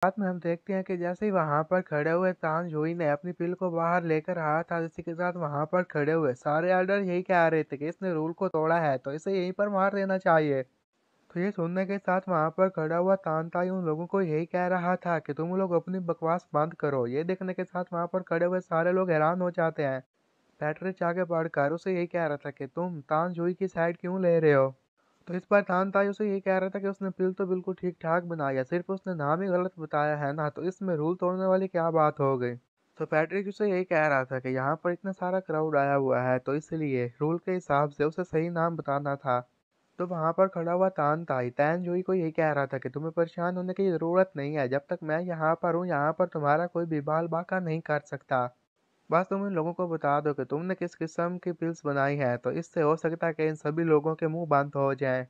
बाद में हम देखते हैं कि जैसे ही वहां पर खड़े हुए तान जोई ने अपनी पिल को बाहर लेकर आया था, इसी के साथ वहां पर खड़े हुए सारे एल्डर यही कह रहे थे कि इसने रूल को तोड़ा है तो इसे यहीं पर मार देना चाहिए। तो ये सुनने के साथ वहां पर खड़ा हुआ तानताई उन लोगों को यही कह रहा था कि तुम लोग अपनी बकवास बंद करो। ये देखने के साथ वहां पर खड़े हुए सारे लोग हैरान हो जाते हैं। पैट्रिक आगे बढ़कर उसे यही कह रहा था कि तुम तानजोई की साइड क्यों ले रहे हो। तो इस पर तानताई उसे यही कह रहा था कि उसने पिल तो बिल्कुल ठीक ठाक बनाई है, सिर्फ उसने नाम ही गलत बताया है ना, तो इसमें रूल तोड़ने वाली क्या बात हो गई। तो पैट्रिक उसे यही कह रहा था कि यहाँ पर इतना सारा क्राउड आया हुआ है तो इसलिए रूल के हिसाब से उसे सही नाम बताना था। तो वहां पर खड़ा हुआ तानताई तैनजोई को यही कह रहा था कि तुम्हें परेशान होने की जरूरत नहीं है, जब तक मैं यहाँ पर हूँ यहाँ पर तुम्हारा कोई भी बाल बाका नहीं कर सकता। बस तुम इन लोगों को बता दो कि तुमने किस किस्म की पिल्स बनाई है, तो इससे हो सकता है कि इन सभी लोगों के मुंह बंद हो जाएं।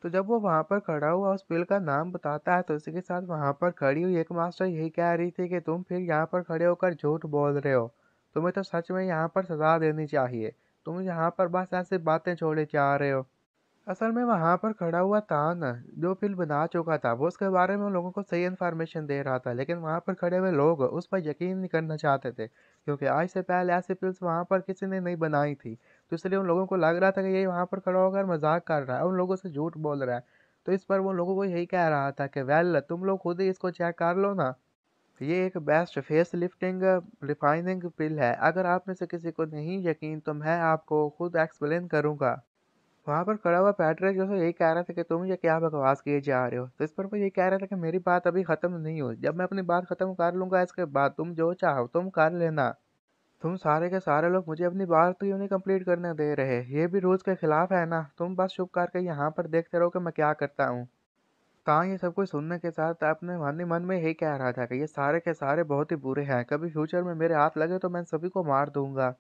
तो जब वो वहां पर खड़ा हुआ उस पिल का नाम बताता है तो इसी के साथ वहां पर खड़ी हुई एक मास्टर यही कह रही थी कि तुम फिर यहाँ पर खड़े होकर झूठ बोल रहे हो। तुम्हें तो सच में यहाँ पर सजा देनी चाहिए। तुम यहाँ पर बस ऐसे बातें छोड़े जा रहे हो। असल में वहां पर खड़ा हुआ तान जो फिल्म बना चुका था वो उसके बारे में उन लोगों को सही इन्फॉर्मेशन दे रहा था, लेकिन वहां पर खड़े हुए लोग उस पर यकीन नहीं करना चाहते थे क्योंकि आज से पहले ऐसी फिल्म वहां पर किसी ने नहीं बनाई थी। तो इसलिए उन लोगों को लग रहा था कि ये वहां पर खड़ा होकर मजाक कर रहा है, उन लोगों से झूठ बोल रहा है। तो इस पर वो लोगों को यही कह रहा था कि वेल तुम लोग खुद ही इसको चेक कर लो ना। ये एक बेस्ट फेस लिफ्टिंग रिफाइनिंग पिल है, अगर आप में से किसी को नहीं यकीन तो मैं आपको खुद एक्सप्लेन करूंगा। वहां पर खड़ा हुआ पैट्रिक जो है यही कह रहा था कि तुम ये क्या बकवास किए जा रहे हो। तो इस पर वो ये कह रहा था कि मेरी बात अभी खत्म नहीं हुई, जब मैं अपनी बात खत्म कर लूंगा इसके बाद तुम जो चाहो तुम कर लेना। तुम सारे के सारे लोग मुझे अपनी बात तो यूं नहीं कंप्लीट करने दे रहे, ये भी रूल्स के खिलाफ है ना। तुम बस चुप करके यहाँ पर देखते रहो कि मैं क्या करता हूँ। ता ये सब कुछ सुनने के साथ अपने मन ही मन में यही कह रहा था कि ये सारे के सारे बहुत ही बुरे हैं, कभी फ्यूचर में मेरे हाथ लगे तो मैं सभी को मार दूंगा।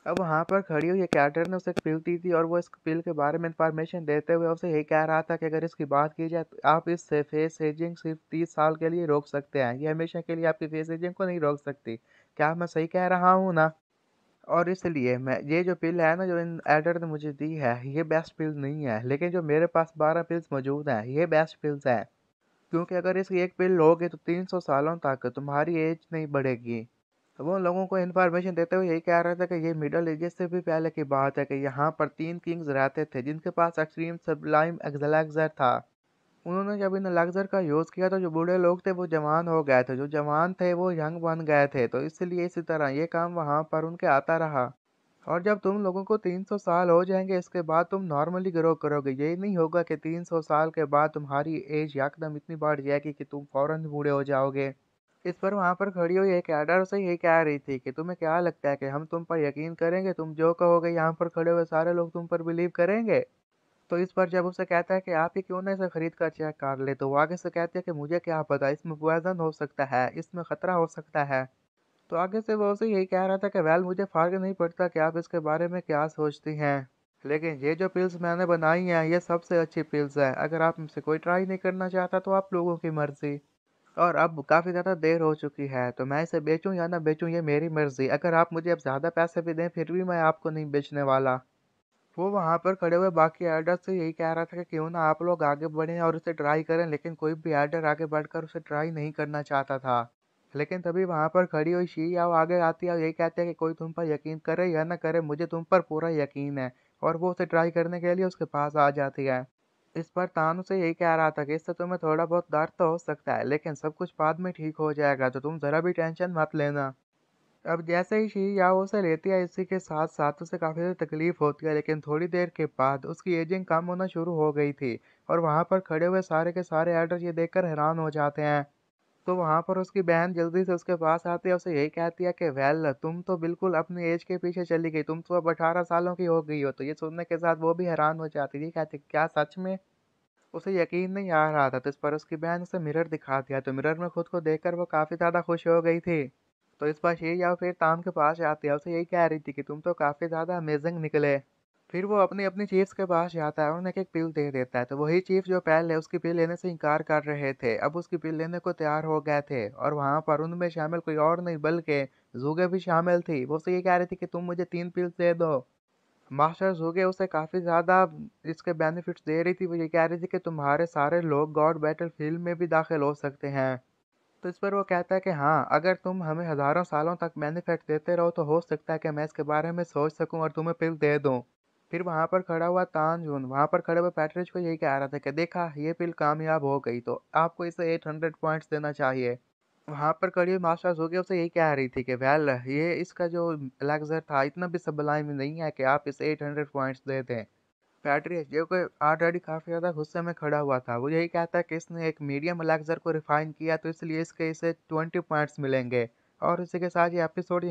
अब वहां पर खड़ी हुई कैटर ने उसे एक पिल दी थी और वो इस पिल के बारे में इंफॉर्मेशन देते हुए उसे यही कह रहा था कि अगर इसकी बात की जाए तो आप इस फेस एजिंग सिर्फ 30 साल के लिए रोक सकते हैं, ये हमेशा के लिए आपकी फेस एजिंग को नहीं रोक सकती। क्या मैं सही कह रहा हूँ ना। और इसलिए मैं ये जो पिल है ना जो इन एडर ने मुझे दी है ये बेस्ट पिल नहीं है, लेकिन जो मेरे पास 12 पिल्स मौजूद हैं ये बेस्ट पिल्स हैं। क्योंकि अगर इसकी एक पिल लोगे तो 300 सालों तक तुम्हारी एज नहीं बढ़ेगी। तो वो लोगों को इन्फॉर्मेशन देते हुए यही कह रहा था कि ये मिडल एजेस से भी पहले की बात है कि यहाँ पर 3 किंग्स रहते थे जिनके पास एक्सट्रीम सब्लाइम एलेक्जर था। उन्होंने जब इन एलेक्जर का यूज किया तो जो बूढ़े लोग थे वो जवान हो गए थे, जो जवान थे वो यंग बन गए थे, तो इसलिए इसी तरह ये काम वहां पर उनके आता रहा। और जब तुम लोगों को 300 साल हो जाएंगे इसके बाद तुम नॉर्मली ग्रो करोगे, ये नहीं होगा कि 300 साल के बाद तुम्हारी एज एकदम इतनी बढ़ जाएगी कि तुम फौरन बूढ़े हो जाओगे। इस पर वहां पर खड़ी हुई एक एडर से यही कह रही थी कि तुम्हें क्या लगता है कि हम तुम पर यकीन करेंगे, तुम जो कहोगे यहाँ पर खड़े हुए सारे लोग तुम पर बिलीव करेंगे। तो इस पर जब उसे कहता है कि आप ही क्यों ना इसे खरीद कर चेक कर ले, तो वो आगे से कहती है कि मुझे क्या पता, इसमें पॉइजन हो सकता है, इसमें खतरा हो सकता है। तो आगे से वो उसे यही कह रहा था कि वेल मुझे फर्क नहीं पड़ता कि आप इसके बारे में क्या सोचती हैं, लेकिन ये जो पिल्स मैंने बनाई हैं ये सबसे अच्छी पिल्स है, अगर आप मुझसे कोई ट्राई नहीं करना चाहता तो आप लोगों की मर्जी। और अब काफ़ी ज़्यादा देर हो चुकी है तो मैं इसे बेचूं या ना बेचूं ये मेरी मर्जी, अगर आप मुझे अब ज़्यादा पैसे भी दें फिर भी मैं आपको नहीं बेचने वाला। वो वहां पर खड़े हुए बाकी एल्डर से यही कह रहा था कि क्यों ना आप लोग आगे बढ़ें और उसे ट्राई करें, लेकिन कोई भी एल्डर आगे बढ़कर उसे ट्राई नहीं करना चाहता था। लेकिन तभी वहां पर खड़ी हुई शी याओ आगे आती है और यही कहती है कि कोई तुम पर यकीन करे या ना करे मुझे तुम पर पूरा यकीन है। और वो उसे ट्राई करने के लिए उसके पास आ जाती है। इस पर तानु से यही कह रहा था कि इससे तुम्हें थोड़ा बहुत दर्द तो हो सकता है लेकिन सब कुछ बाद में ठीक हो जाएगा, तो तुम जरा भी टेंशन मत लेना। अब जैसे ही शी याओ उसे लेती है इसी के साथ साथ उसे काफी ज़्यादा तकलीफ होती है, लेकिन थोड़ी देर के बाद उसकी एजिंग कम होना शुरू हो गई थी। और वहां पर खड़े हुए सारे के सारे एल्डर ये देखकर हैरान हो जाते हैं। तो वहां पर उसकी बहन जल्दी से उसके पास आती है, उसे यही कहती है कि वेल तुम तो बिल्कुल अपनी एज के पीछे चली गई, तुम तो अब 18 सालों की हो गई हो। तो ये सुनने के साथ वो भी हैरान हो जाती है, कहती क्या सच में। उसे यकीन नहीं आ रहा था, तो इस पर उसकी बहन उसे मिरर दिखा दिया, तो मिरर में खुद को देखकर वो काफी ज्यादा खुश हो गई थी। तो इस बार शेर या फिर ताम के पास जाती है, उसे यही कह रही थी कि तुम तो काफी ज्यादा अमेजिंग निकले। फिर वो अपनी अपनी चीफ्स के पास जाता है और उन्हें एक पिल दे देता है, तो वही चीफ जो पहले उसकी पिल लेने से इनकार कर रहे थे अब उसकी पिल लेने को तैयार हो गए थे। और वहां पर उनमें शामिल कोई और नहीं बल्कि जूगे भी शामिल थी। वो उसे ये कह रही थी कि तुम मुझे 3 पिल्स दे दो। मास्टर जूगे उसे काफी ज्यादा इसके बेनिफिट्स दे रही थी, वो ये कह रही थी कि तुम्हारे सारे लोग गॉड बैटल फील्ड में भी दाखिल हो सकते हैं। तो इस पर वो कहता है कि हाँ, अगर तुम हमें हज़ारों सालों तक बेनिफिट देते रहो तो हो सकता है कि मैं इसके बारे में सोच सकूं और तुम्हें पिल दे दूं। फिर वहां पर खड़ा हुआ तानजून वहां पर खड़े हुए पैट्रिज को यही कह रहा था कि देखा ये पिल कामयाब हो गई तो आपको इसे 800 पॉइंट्स देना चाहिए। वहां पर खड़ी हुई मास्टर जोगी उसे यही कह रही थी कि वेल ये इसका जो एलेक्सर था इतना भी सबलाइम नहीं है कि आप इसे 800 पॉइंट्स दे दें। पैट्रियस जो कि ऑलरेडी काफ़ी ज़्यादा गुस्से में खड़ा हुआ था वो यही कहता है कि इसने एक मीडियम एलेक्सर को रिफाइन किया तो इसलिए इसे 20 पॉइंट्स मिलेंगे। और इसी के साथ ये एपिसोड